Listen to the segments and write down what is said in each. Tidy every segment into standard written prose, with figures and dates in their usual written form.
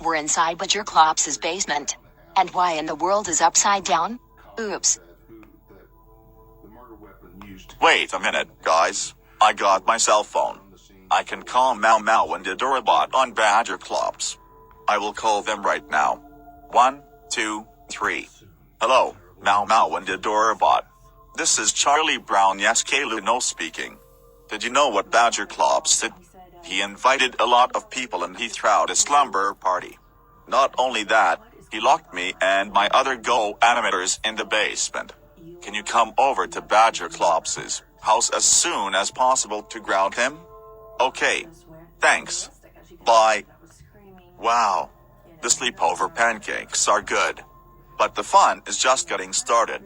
We're inside Badger Clops's basement. And why in the world is upside down? Oops. Wait a minute, guys. I got my cell phone. I can call Mau Mau and Adorabot on Badger Clops. I will call them right now. 1, 2, 3. Hello, Mau Mau and Adorabot. This is Charlie Brown Luno speaking. Did you know what Badger Clops did? He invited a lot of people and he threw out a slumber party. Not only that, he locked me and my other Goanimators in the basement. Can you come over to Badger Clops's house as soon as possible to ground him? Okay. Thanks. Bye. Wow. The sleepover pancakes are good. But the fun is just getting started.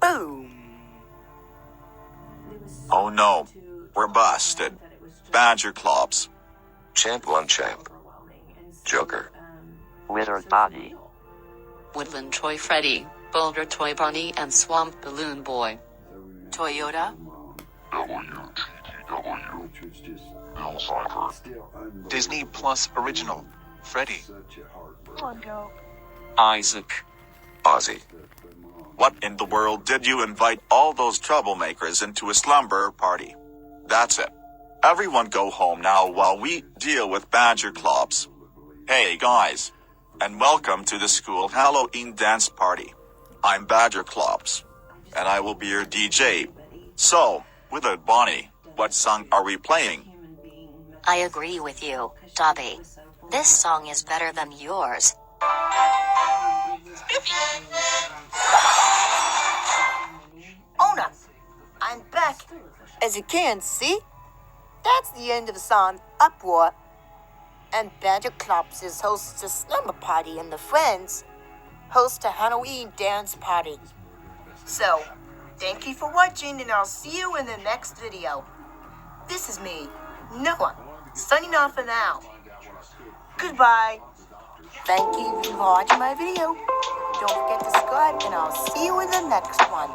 Boom. Oh no. We're busted. Badger Clops. Champ 1 champ. Joker. Wizard Body. Woodland Toy Freddy, Boulder Toy Bunny and Swamp Balloon Boy. Toyota? Disney Plus Original. Freddy. Isaac. Ozzy. What in the world did you invite all those troublemakers into a slumber party? That's it. Everyone go home now while we deal with Badger Clops. Hey guys. And welcome to the school Halloween dance party. I'm Badger Clops. And I will be your DJ. So, Withered Bonnie, what song are we playing? I agree with you, Dobby. This song is better than yours. Ona, I'm back. As you can see, that's the end of the song Uproar. And Badger Clops hosts a slumber party and the friends host a Halloween dance party. So, thank you for watching and I'll see you in the next video. This is me, Noah, signing off for now. Goodbye. Thank you for watching my video. Don't forget to subscribe and I'll see you in the next one.